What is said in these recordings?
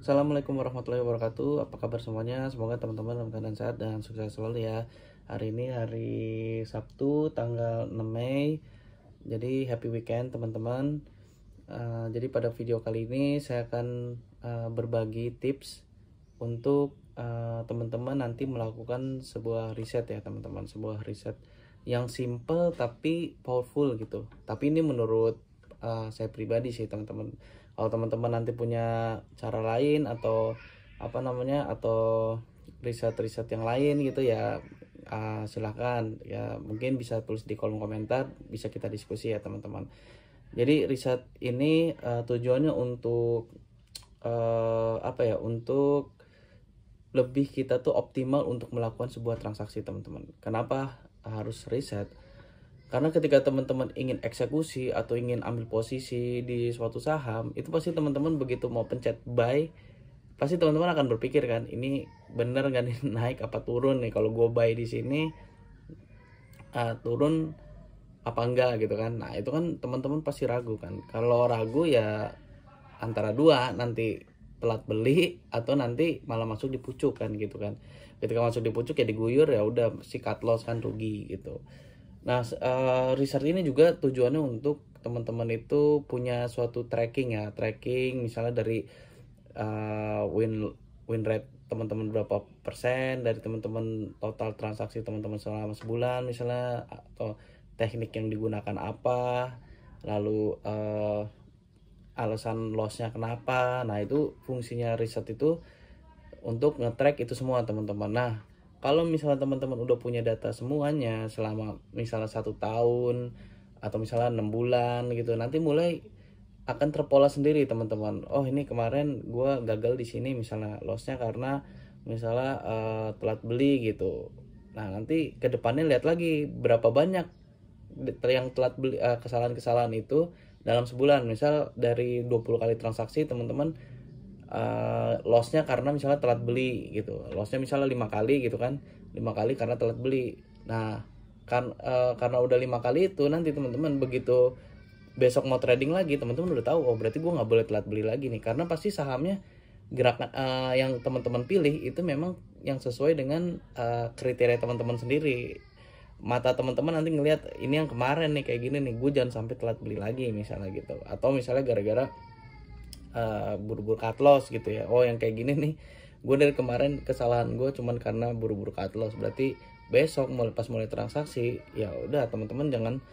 Assalamualaikum warahmatullahi wabarakatuh. Apa kabar semuanya? Semoga teman-teman dalam keadaan sehat dan sukses selalu ya. Hari ini hari Sabtu tanggal 6 Mei. Jadi happy weekend teman-teman. Jadi pada video kali ini saya akan berbagi tips untuk teman-teman nanti melakukan sebuah riset ya teman-teman. Sebuah riset yang simple tapi powerful gitu. Tapi ini menurut saya pribadi sih teman-teman. Kalau teman-teman nanti punya cara lain atau atau riset-riset yang lain gitu ya, silahkan ya, mungkin bisa tulis di kolom komentar, bisa kita diskusi ya teman-teman. Jadi riset ini tujuannya untuk untuk lebih kita tuh optimal untuk melakukan sebuah transaksi teman-teman. Kenapa harus riset? Karena ketika teman-teman ingin eksekusi atau ingin ambil posisi di suatu saham, itu pasti teman-teman begitu mau pencet buy, pasti teman-teman akan berpikir kan, ini bener nggak nih naik apa turun nih, kalau gue buy di sini turun apa enggak gitu kan. Nah itu kan teman-teman pasti ragu kan. Kalau ragu ya antara dua, nanti telat beli atau nanti malah masuk di pucuk kan gitu kan. Ketika masuk di pucuk ya diguyur, ya udah si cut loss kan, rugi gitu. Nah, research ini juga tujuannya untuk teman-teman itu punya suatu tracking ya, tracking misalnya dari win rate teman-teman berapa persen dari teman-teman, total transaksi teman-teman selama sebulan misalnya, atau teknik yang digunakan apa, lalu alasan lossnya kenapa. Nah itu fungsinya riset itu untuk nge-track itu semua teman-teman. Nah kalau misalnya teman-teman udah punya data semuanya selama misalnya 1 tahun atau misalnya 6 bulan gitu, nanti mulai akan terpola sendiri teman-teman. Oh ini kemarin gue gagal di sini misalnya, lossnya karena misalnya telat beli gitu. Nah nanti kedepannya lihat lagi berapa banyak yang telat beli, kesalahan-kesalahan itu dalam sebulan. Misal dari 20 kali transaksi teman-teman lossnya karena misalnya telat beli gitu, lossnya misalnya 5 kali gitu kan, 5 kali karena telat beli. Nah karena udah 5 kali itu, nanti teman-teman begitu besok mau trading lagi, teman-teman udah tahu, oh berarti gue nggak boleh telat beli lagi nih, karena pasti sahamnya gerakan yang teman-teman pilih itu memang yang sesuai dengan kriteria teman-teman sendiri. Mata teman-teman nanti ngelihat ini yang kemarin nih kayak gini nih, gue jangan sampai telat beli lagi misalnya gitu. Atau misalnya gara-gara buru-buru cut loss gitu ya, oh yang kayak gini nih gue dari kemarin kesalahan gue cuman karena buru-buru cut loss, berarti besok mulai transaksi ya udah teman-teman jangan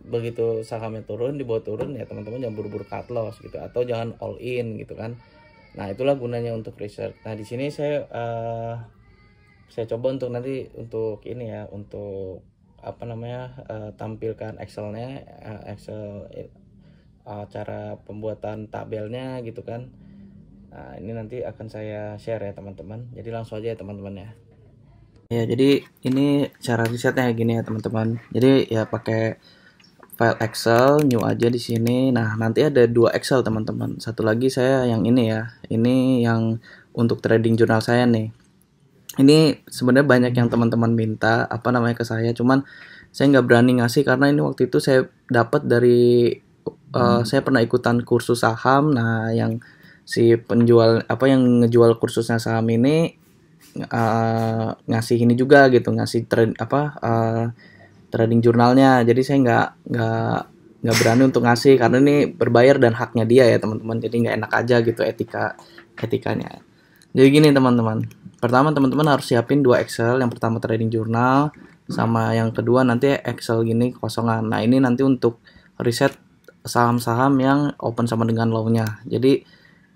begitu sahamnya turun, dibawa turun ya teman-teman jangan buru-buru cut loss gitu, atau jangan all in gitu kan. Nah itulah gunanya untuk research. Nah di sini saya coba untuk nanti untuk ini ya, untuk tampilkan Excelnya, Excel cara pembuatan tabelnya gitu kan. Nah ini nanti akan saya share ya teman-teman, jadi langsung aja ya teman-teman ya. Ya jadi ini cara risetnya gini ya teman-teman. Jadi ya pakai file Excel, new aja di sini. Nah nanti ada 2 Excel teman-teman, satu lagi saya yang ini ya, ini yang untuk trading jurnal saya nih. Ini sebenarnya banyak yang teman-teman minta ke saya, cuman saya nggak berani ngasih karena ini waktu itu saya dapat dari saya pernah ikutan kursus saham. Nah yang si penjual yang ngejual kursusnya saham ini ngasih ini juga gitu, ngasih trading jurnalnya. Jadi saya nggak berani untuk ngasih karena ini berbayar dan haknya dia ya teman-teman, jadi nggak enak aja gitu etikanya. Jadi gini teman-teman, pertama teman-teman harus siapin 2 Excel. Yang pertama trading jurnal, sama yang kedua nanti Excel gini kosongan. Nah ini nanti untuk riset saham-saham yang open sama dengan low-nya. Jadi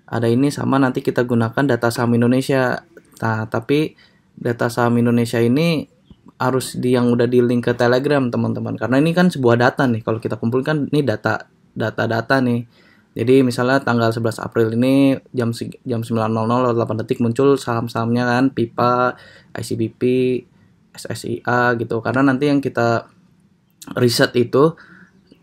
ada ini, sama nanti kita gunakan data saham Indonesia. Nah tapi data saham Indonesia ini harus yang udah di link ke Telegram teman-teman, karena ini kan sebuah data nih, kalau kita kumpulkan ini data nih. Jadi misalnya tanggal 11 April ini jam 9.00 muncul saham-sahamnya kan, Pipa, ICBP, SSIA gitu. Karena nanti yang kita riset itu,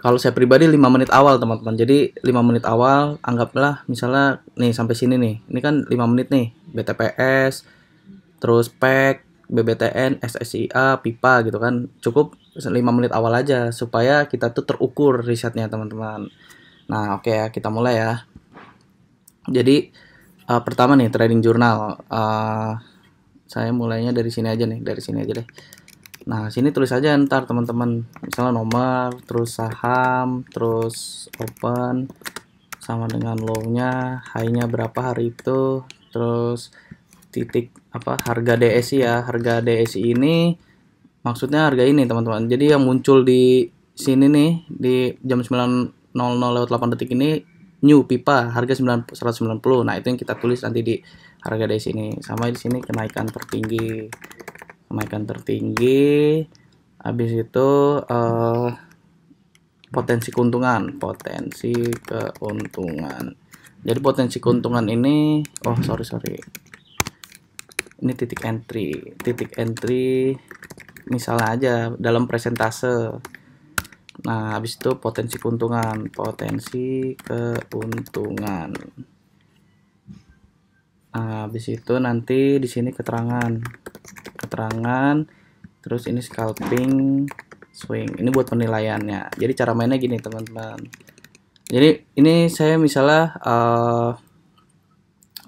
kalau saya pribadi 5 menit awal teman-teman. Jadi 5 menit awal, anggaplah misalnya nih sampai sini nih. Ini kan 5 menit nih, BTPS, terus PEK, BBTN, SSIA, Pipa gitu kan. Cukup 5 menit awal aja supaya kita tuh terukur risetnya teman-teman. Nah oke ya, kita mulai ya. Jadi pertama nih trading journal. Saya mulainya dari sini aja nih, dari sini aja deh. Nah, sini tulis aja ntar teman-teman, misalnya nomor, terus saham, terus open, sama dengan low-nya, high-nya berapa hari itu, terus titik apa harga DSI ya. Harga DSI ini maksudnya harga ini teman-teman. Jadi yang muncul di sini nih di jam 9.00/8 ini new pipa harga 190. Nah, itu yang kita tulis nanti di harga dari sini. Sama di sini kenaikan tertinggi. Kenaikan tertinggi. Habis itu potensi keuntungan, potensi keuntungan. Jadi potensi keuntungan ini sorry. Ini titik entry. Titik entry misalnya aja dalam presentase. Nah, habis itu potensi keuntungan, Nah, habis itu nanti di sini keterangan, terus ini scalping, swing. Ini buat penilaiannya. Jadi cara mainnya gini teman-teman. Jadi ini saya misalnya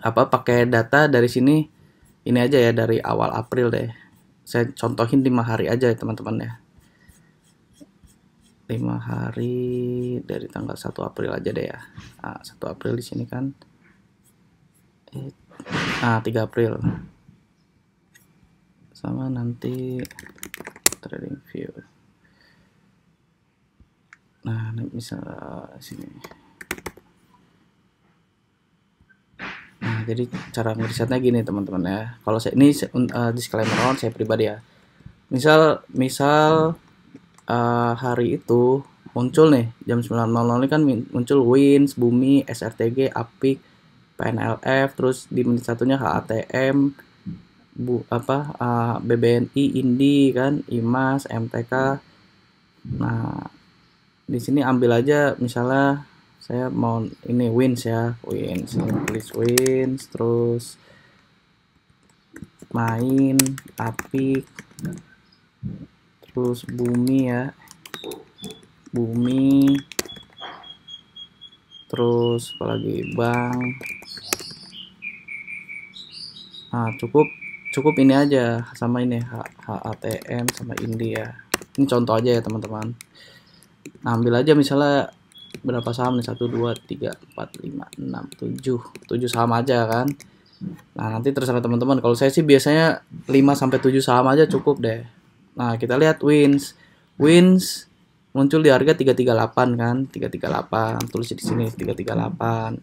pakai data dari sini. Ini aja ya dari awal April deh. Saya contohin 5 hari aja ya teman-teman ya. 5 hari dari tanggal 1 April aja deh ya. Nah, 1 April di sini kan. 3 April. Sama nanti trading view. Nah, misalnya sini. Nah, jadi cara ngerisetnya gini teman-teman ya. Kalau saya ini disclaimer on saya pribadi ya. Misal hari itu muncul nih jam 9.00 ini kan muncul Wins, Bumi, SRTG, Apik, PNLF, terus di menit satunya HATM, BBNI, Indi kan, IMAS, MTK. Nah, di sini ambil aja misalnya saya mau ini Wins ya, Wins, terus main Apik, terus Bumi ya, terus apalagi Bank. Nah, cukup ini aja sama ini HATM sama Indi ya. Ini contoh aja ya teman-teman. Nah, ambil aja misalnya berapa saham nih, 1 2 3 4 5 6 7 saham aja kan. Nah, nanti terserah teman-teman. Kalau saya sih biasanya 5 sampai 7 saham aja cukup deh. Nah, kita lihat Wins muncul di harga 338 kan, 338, tulis di sini 338.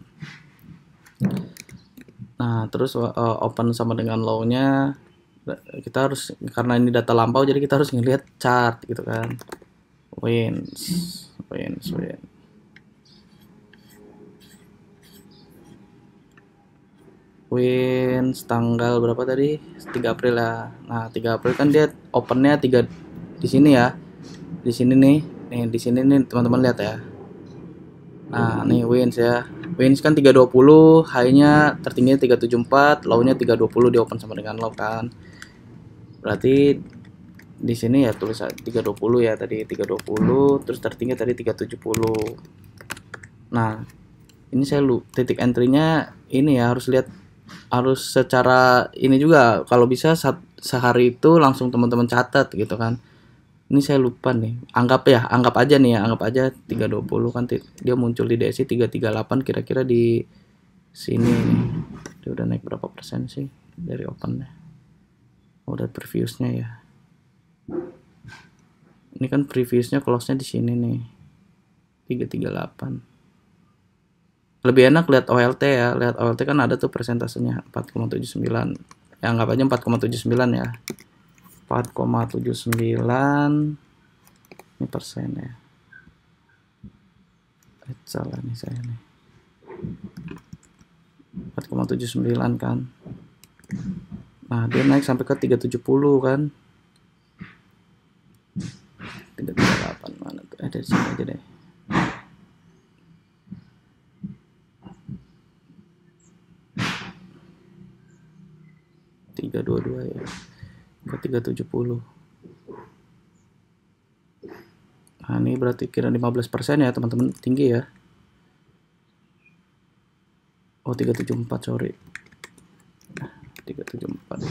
Nah, terus open sama dengan low-nya kita harus, karena ini data lampau jadi kita harus ngelihat chart gitu kan. Wins. Wins tanggal berapa tadi? 3 April ya. Nah, 3 April kan dia opennya 3 di sini ya. Di sini nih. Nih, di sini nih teman-teman lihat ya. Nah, nih Wins ya. Wins kan 320, high-nya tertingginya 374, low-nya 320 di open sama dengan low kan. Berarti di sini ya tulis 320 ya, tadi 320, terus tertinggi tadi 370. Nah, ini saya titik entry-nya ini ya harus lihat, harus secara ini juga, kalau bisa sehari itu langsung teman-teman catat gitu kan. Ini saya lupa nih, anggap aja nih ya, anggap aja 320 kan dia muncul di DSI 338, kira-kira di sini nih dia udah naik berapa persen sih dari opennya. Udah previousnya ya, ini kan previousnya close-nya di sini nih 338. Lebih enak lihat OLT ya, lihat OLT kan ada tuh persentasenya 4,79 ya, anggap aja 4,79 ya, 4,79 ini persen ya. Salah nih saya nih, 4,79 kan. Nah, dia naik sampai ke 370 kan, 338 mana tuh, dari sini aja deh. Tiga 22 ya, ke 370. Nah, ini berarti kira 15% ya teman-teman, tinggi ya. 374 sorry. 374,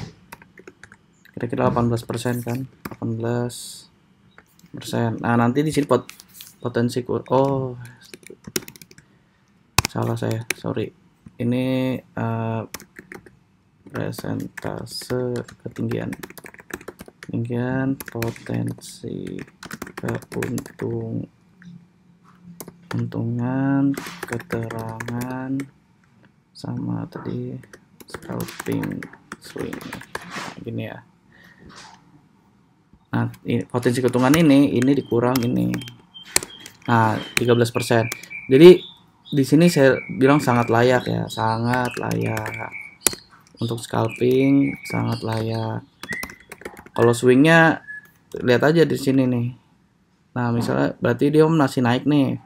kira-kira 18% kan, 18%. Nah nanti di sini potensi oh salah saya, sorry, ini presentase ketinggian potensi keuntungan keterangan sama tadi scalping swing. Nah, gini ya. Nah, potensi keuntungan ini dikurang ini. Nah, 13%. Jadi di sini saya bilang sangat layak ya, sangat layak. Untuk scalping sangat layak. Kalau swingnya lihat aja di sini nih. Nah, misalnya berarti dia masih naik nih.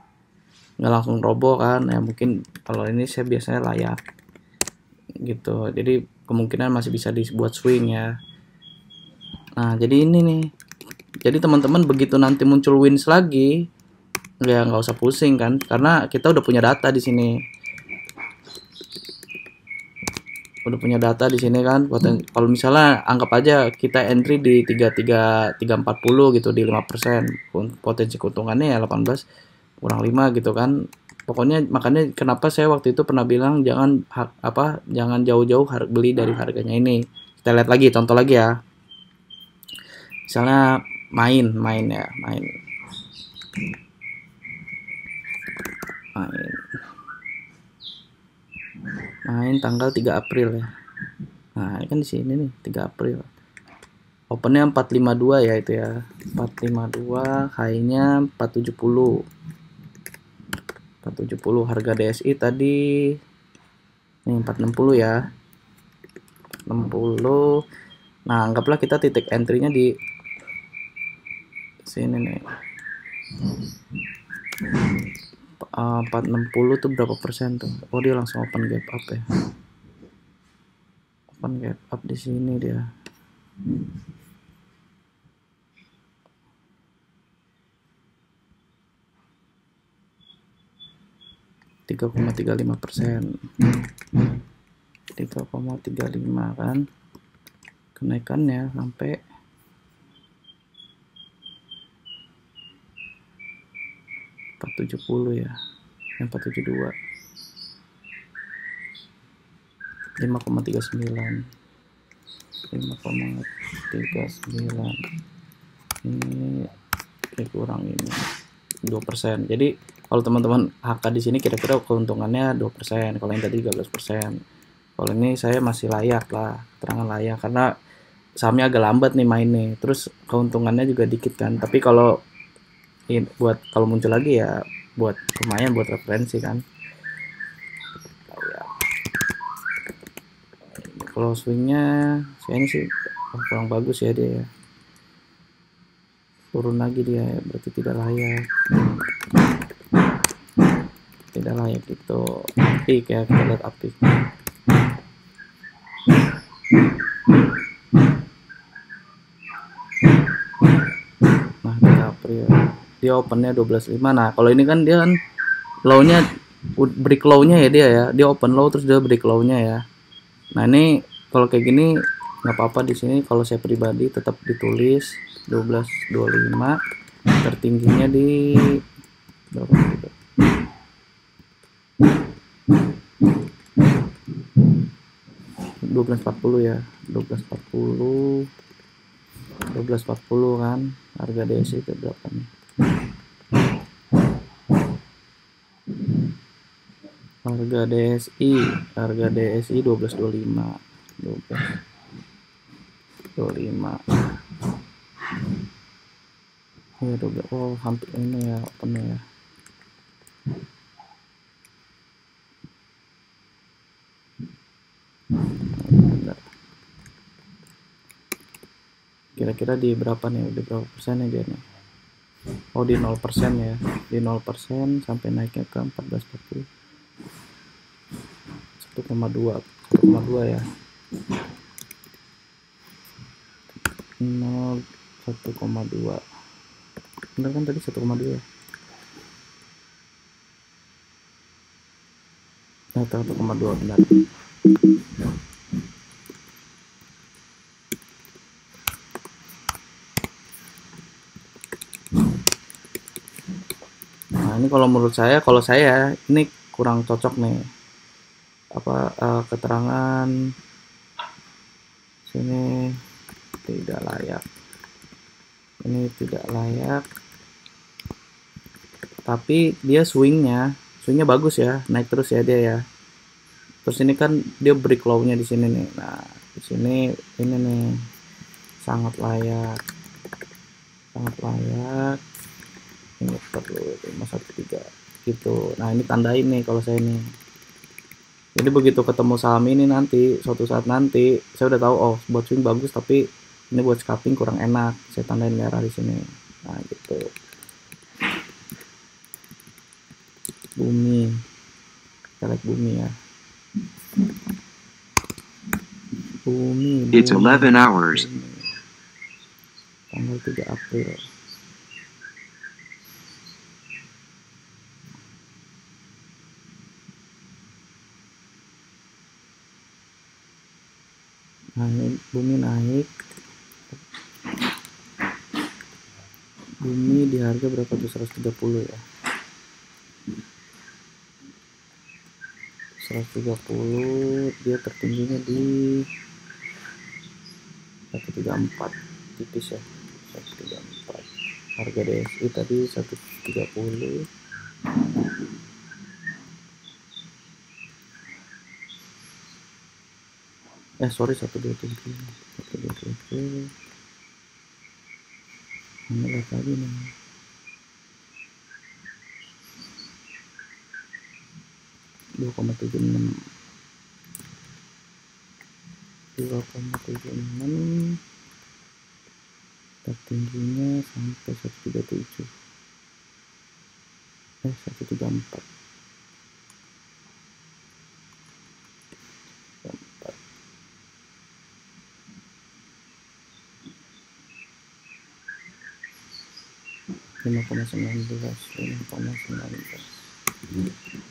Nggak langsung roboh kan. Ya mungkin kalau ini saya biasanya layak. Gitu. Jadi kemungkinan masih bisa dibuat swing ya. Nah, jadi ini nih. Jadi teman-teman begitu nanti muncul wins lagi, ya nggak usah pusing kan, karena kita udah punya data di sini. Udah punya data di sini kan. Kalau misalnya anggap aja kita entry di 340 gitu di 5%, potensi keuntungannya ya 18 kurang 5 gitu kan. Pokoknya makanya kenapa saya waktu itu pernah bilang jangan jauh-jauh beli dari harganya ini. Kita lihat lagi, contoh lagi ya. Misalnya main tanggal 3 April ya. Nah, ini kan di sini nih 3 April. Opennya 452 ya itu ya. 452, high-nya 470. 470 harga DSI tadi nih 460 ya. 60. Nah, anggaplah kita titik entry-nya di sini nih. 460 tuh berapa persen tuh? Oh, dia langsung open gap up ya. Open gap up di sini dia. %3,35%. 3,35 kan. Kenaikannya sampai 470 ya. Yang 472. 5,39. 5,39. Ini kurang ini 2%. Jadi kalau teman-teman HK di sini kira-kira keuntungannya 2%, kalau yang tadi 13%. Kalau ini saya masih layak lah, keterangan layak karena sahamnya agak lambat nih main nih. Terus keuntungannya juga dikit kan. Tapi kalau kalau muncul lagi ya buat lumayan buat referensi kan. Kalau swingnya kayaknya sih kurang bagus ya dia ya. Turun lagi dia ya, berarti tidak layak gitu. Apik ya, kita lihat apik. Nah, 3 April dia opennya 12.5. Nah, kalau ini kan dia kan low-nya break low-nya ya dia open low terus dia break low-nya ya. Nah, ini kalau kayak gini nggak apa-apa di sini. Kalau saya pribadi tetap ditulis 12.25, tertingginya di berapa gitu. 12.40 ya. 12.40 kan harga DSI itu berapa nih? Harga DSI 12.25. 12.25 ya. 12. Oh, hampir ini ya opennya ya. Kira-kira di berapa nih? Di berapa persen ya dia nih? Oh, di 0% ya. Di 0% sampai naiknya ke 14.40. 1,2 ya. 1,2. Benar kan tadi 1,2 ya? Nah, 1,2 benar. kalau menurut saya, ini kurang cocok nih, keterangan sini tidak layak, ini tidak layak, tapi dia swingnya bagus ya, naik terus ya dia ya. Terus ini kan dia break low-nya di sini nih. Nah, di sini ini nih sangat layak. Ini perlu 513 gitu. Nah, ini tandain nih kalau saya nih. Jadi begitu ketemu saham ini nanti, suatu saat nanti saya udah tahu, oh buat swing bagus, tapi ini buat scalping kurang enak. Saya tandain merah di sini. Nah, gitu. Bumi. Kita lihat bumi ya. Bumi. It's 11 hours. Tanggal 3 April. Nah, ini bumi naik. Bumi di harga berapa tuh? 130 ya. 130, dia tertingginya di 134, tipis ya. 134. Harga DSI tadi 130. Sorry, 127. Ini lihat lagi nih. 2,76. Tertingginya sampai 137. 134.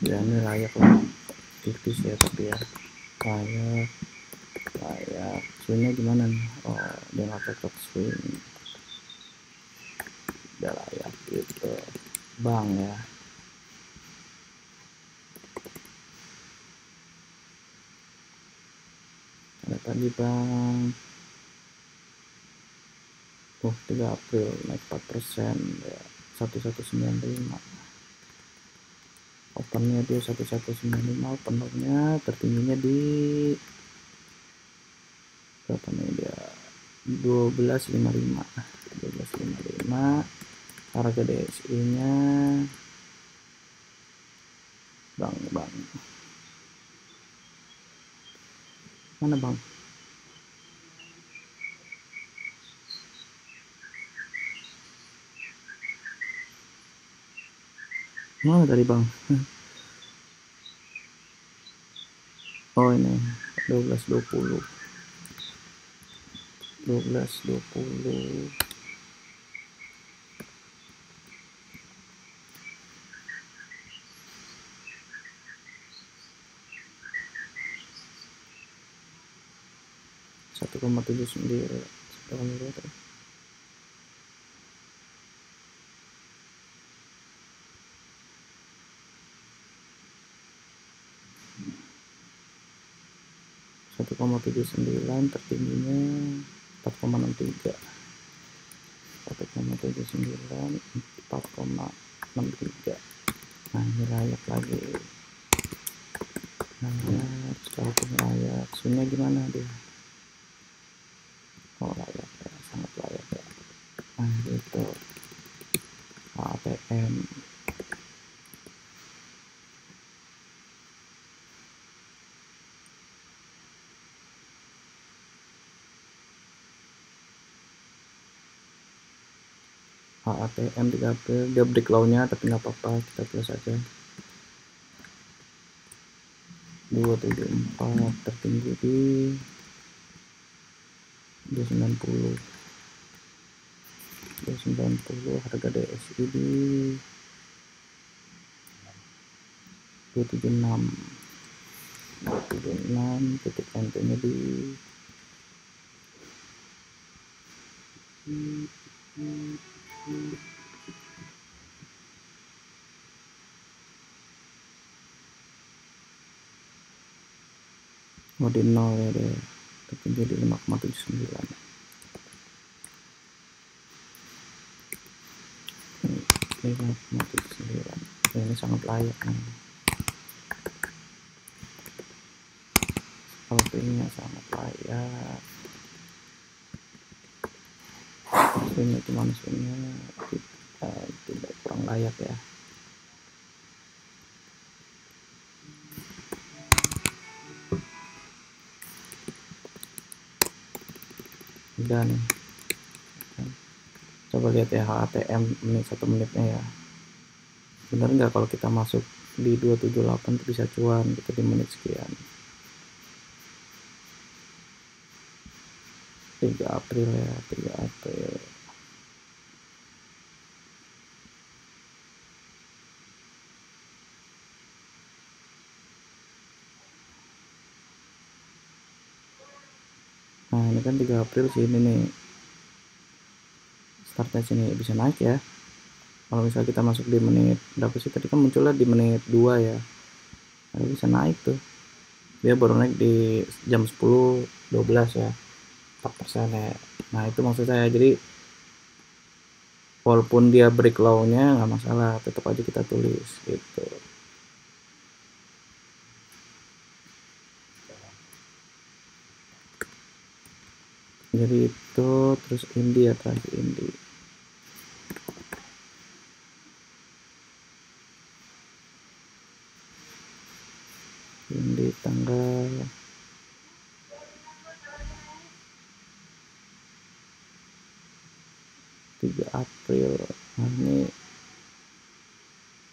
Ya, ini layak lah, tipis ya, tapi ya layak. Swingnya gimana nih? Oh, dia nggak cocok swing. Udah layak gitu, bang ya. Ada tadi bang. 3 April naik 4% ya, 1195. Opennya dia 1195, openernya tertingginya di berapa nih dia? 1255. Harga DSI nya bang mana bang? Mana tadi bang? Oh, ini 1220. 1,79. 1,79, tertingginya 4,63. 1,79, 4,63. Nah, ini layak lagi. Layak. Swingnya gimana dia? Oh, layak ya, sangat layak ya. Nah, gitu. ATM. ATM 3 April, dia break low-nya tapi nggak apa-apa, kita close aja. 274, tertinggi di 290. 290, harga DSI di 276. Titik entry-nya di 276. di 0 ya deh, tertinggi di 5,79. 5,79 ini sangat layak nih, scalpingnya sangat layak. Swingnya gimana swingnya, tidak kurang layak ya. Udah nih, coba lihat ya HTM menit 1 menitnya ya, bener nggak kalau kita masuk di 278 itu bisa cuan gitu di menit sekian. 3 April ya, 3 April. Nah ini kan 3 April sini nih, startnya sini bisa naik ya. Kalau misalnya kita masuk di menit berapa sih tadi, kan munculnya di menit 2 ya, nah, bisa naik tuh, dia baru naik di jam 10.12 ya, 4% ya. Nah itu maksud saya, jadi walaupun dia break low-nya nggak masalah, tetap aja kita tulis gitu. Jadi itu terus Indi ya, terakhir Indi. Indi tanggal 3 April. Nah ini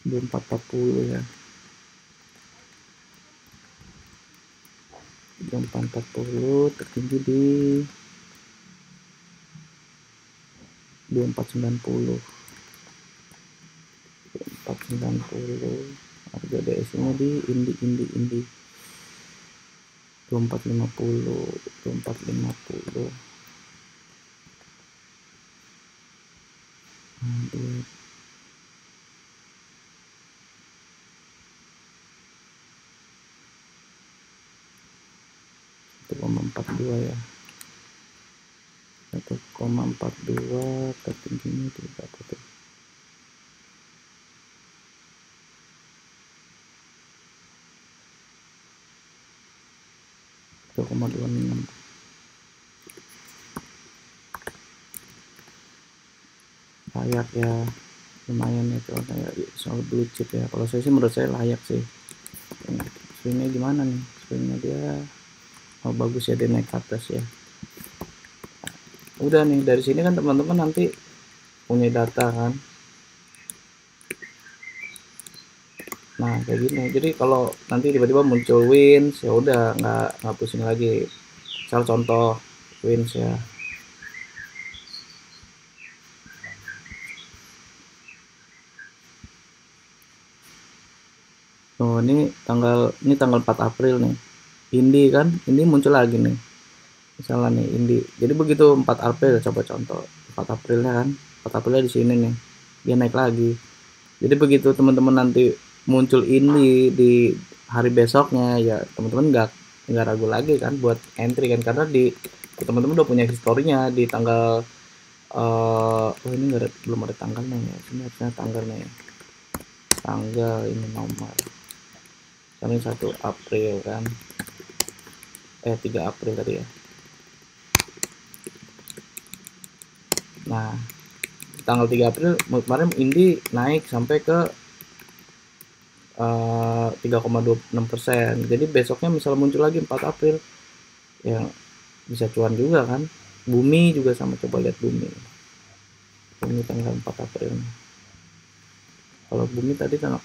24.40 ya, 24.40 tertinggi di 24.90. 24.90 harga DSI nya di Indi 24.50. 24.50. Aduh. 1,42 ya, 1,42 tertingginya di berapa tuh, 1,26. Layak ya, lumayan ya kalau kayak soal blue chip ya. Kalau saya sih, menurut saya layak sih. Swingnya gimana nih, swingnya dia bagus ya, dia naik ke atas ya. Udah nih, dari sini kan teman-teman nanti punya data kan. Nah kayak gini, jadi kalau nanti tiba-tiba muncul wins ya udah nggak pusing lagi. Misal contoh wins ya, oh ini tanggal 4 April nih, Indi kan, Indi muncul lagi nih misalnya nih Indi. Jadi begitu 4 April, coba contoh 4 Aprilnya kan, 4 Aprilnya di sini nih, dia naik lagi. Jadi begitu teman-teman nanti muncul Indi di hari besoknya ya, teman-teman nggak ragu lagi kan buat entry kan, karena di teman-teman udah punya historinya di tanggal oh ini belum ada tanggalnya ya, ini harusnya tanggalnya ya, tanggal ini nomor ini 1 April kan, 3 April tadi ya. Nah tanggal 3 April kemarin Indi naik sampai ke 3,26%. Jadi besoknya misalnya muncul lagi 4 April yang bisa cuan juga kan. Bumi juga sama, coba lihat Bumi tanggal 4 April. Kalau Bumi tadi kan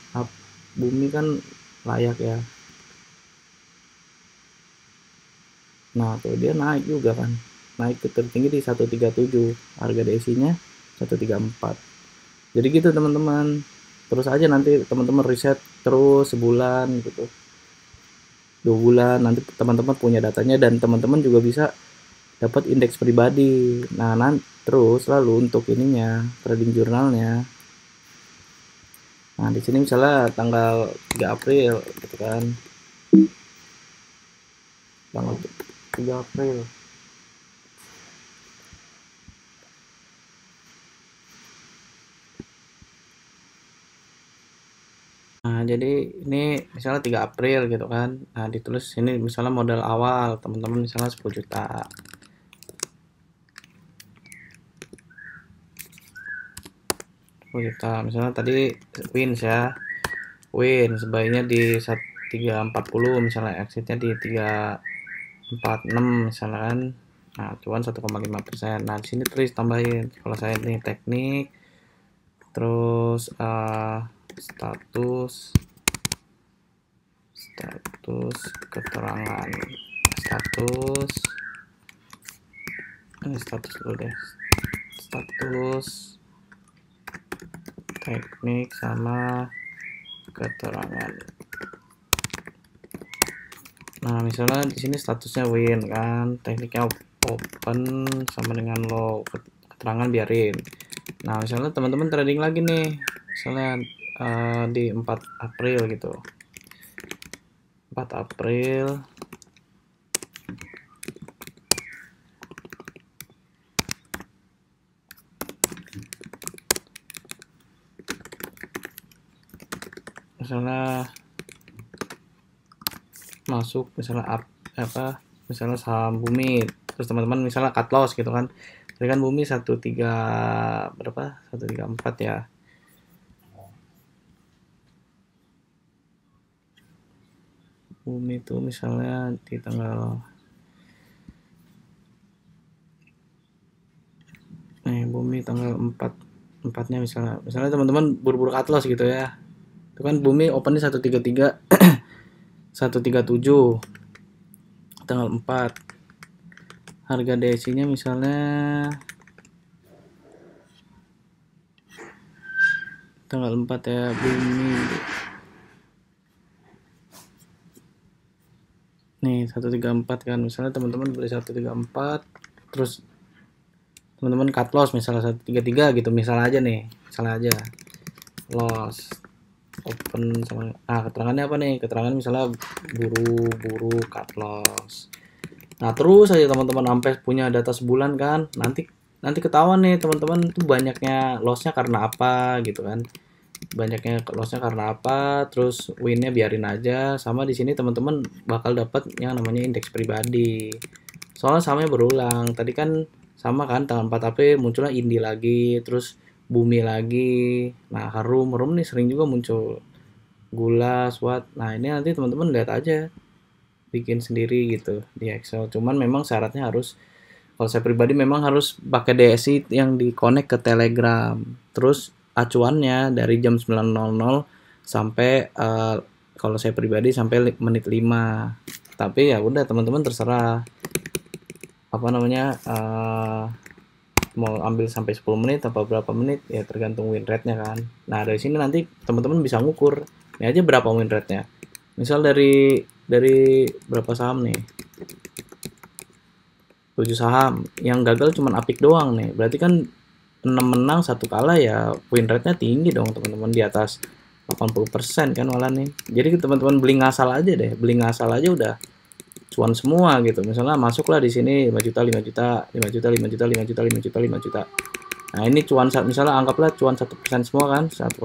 Bumi kan layak ya. Nah tuh dia naik juga kan, naik ke tertinggi di 137, harga DSI nya 134. Jadi gitu teman-teman, terus aja nanti teman-teman riset terus sebulan gitu, 2 bulan, nanti teman-teman punya datanya dan teman-teman juga bisa dapat indeks pribadi. Nah terus lalu untuk ininya, trading jurnalnya, nah di sini misalnya tanggal 3 April gitu kan, tanggal 3 April. Nah, jadi ini misalnya 3 April gitu kan. Nah, ditulis ini misalnya modal awal teman-teman misalnya 10 juta. 10 juta. Misalnya tadi wins ya. Win sebaiknya di 340 misalnya, exitnya di 346 misalnya kan. Nah, cuan 1,5%. Nah, di sini terus tambahin. Kalau saya nih teknik, terus status keterangan, status dulu deh, status teknik sama keterangan. Nah, misalnya di sini statusnya win kan, tekniknya open sama dengan low, keterangan biarin. Nah, misalnya teman-teman trading lagi nih, misalnya di 4 April gitu. 4 April misalnya masuk misalnya misalnya saham Bumi, terus teman-teman misalnya cut loss gitu kan. Jadi kan Bumi 134 ya. Bumi itu misalnya di tanggal Bumi tanggal 4-nya misalnya teman-teman buru-buru cut loss gitu ya. Itu kan Bumi opennya 133 137 tanggal 4. Harga DSI-nya misalnya tanggal 4 ya, Bumi. Nih 134 kan, misalnya teman-teman beli 134, terus teman-teman cut loss misalnya 133 gitu, misalnya aja loss open sama. Nah, keterangannya apa nih? Keterangan misalnya buru-buru cut loss. Nah, terus aja teman-teman sampai punya data sebulan kan, nanti ketahuan nih teman-teman tuh banyaknya lossnya karena apa gitu kan. Banyaknya lossnya karena apa, terus winnya biarin aja. Sama di sini teman-teman bakal dapat yang namanya indeks pribadi, soalnya samanya berulang. Tadi kan sama kan, tanggal 4 April munculnya Indi lagi, terus Bumi lagi. Nah, Harum nih sering juga muncul, Gula, SWAT. Nah, ini nanti teman-teman lihat aja, bikin sendiri gitu di Excel. Cuman memang syaratnya harus, kalau saya pribadi memang harus pakai DSI yang di connect ke Telegram. Terus acuannya dari jam 9.00 sampai kalau saya pribadi sampai menit 5. Tapi ya udah teman-teman terserah apa namanya, mau ambil sampai 10 menit atau berapa menit ya, tergantung win rate-nya kan. Nah, dari sini nanti teman-teman bisa ngukur ini aja berapa win rate-nya. Misal dari berapa saham nih, 7 saham, yang gagal cuma Apik doang nih, berarti kan 6 menang 1 kalah, ya win rate-nya tinggi dong teman-teman, di atas 80% kan malah nih. Jadi teman-teman beli ngasal aja udah cuan semua gitu. Misalnya masuklah di sini 5 juta 5 juta 5 juta 5 juta 5 juta 5 juta 5 juta. Nah, ini cuan, misalnya anggaplah cuan 1% semua kan, 1%.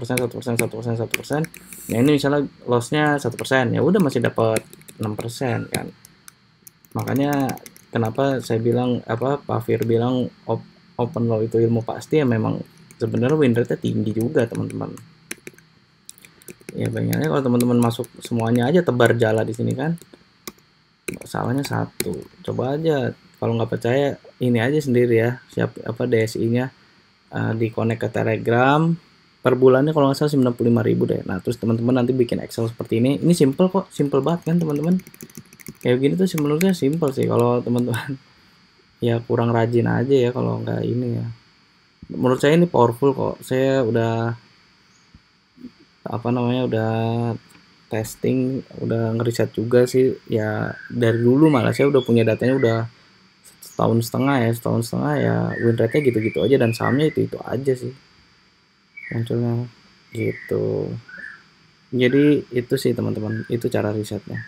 Nah, ini misalnya lossnya 1%, ya udah masih dapat 6% kan. Makanya kenapa saya bilang Pak Fir bilang open low itu ilmu pasti, ya memang sebenarnya win rate-nya tinggi juga teman-teman. Ya bayangin kalau teman-teman masuk semuanya aja tebar jala di sini kan, salahnya satu. Coba aja, kalau nggak percaya ini aja sendiri ya, DSI-nya di connect ke Telegram. Per bulannya kalau nggak salah 95.000 deh. Nah, terus teman-teman nanti bikin Excel seperti ini simple kok, simple banget kan teman-teman. Kayak gini tuh menurutnya simple sih, kalau teman-teman ya kurang rajin aja ya, kalau nggak ini ya. Menurut saya ini powerful kok. Saya udah udah testing, udah ngeriset juga sih ya, dari dulu malah saya udah punya datanya udah setahun setengah ya, win rate-nya gitu-gitu aja dan sahamnya itu aja sih munculnya gitu. Jadi itu sih teman-teman, itu cara risetnya.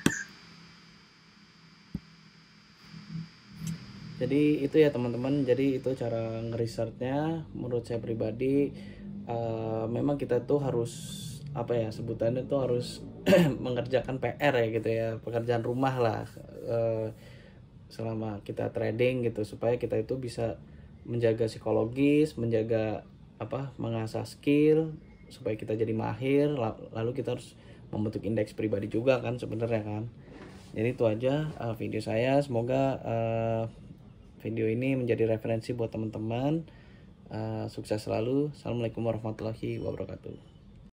Jadi itu ya teman-teman, jadi itu cara ngerisetnya menurut saya pribadi. Memang kita tuh harus apa ya sebutannya tuh harus mengerjakan PR ya gitu ya, pekerjaan rumah lah, selama kita trading gitu, supaya kita itu bisa menjaga psikologis, menjaga mengasah skill supaya kita jadi mahir. Lalu kita harus membentuk indeks pribadi juga kan sebenarnya kan. Jadi itu aja video saya, semoga video ini menjadi referensi buat teman-teman. Sukses selalu. Assalamualaikum warahmatullahi wabarakatuh.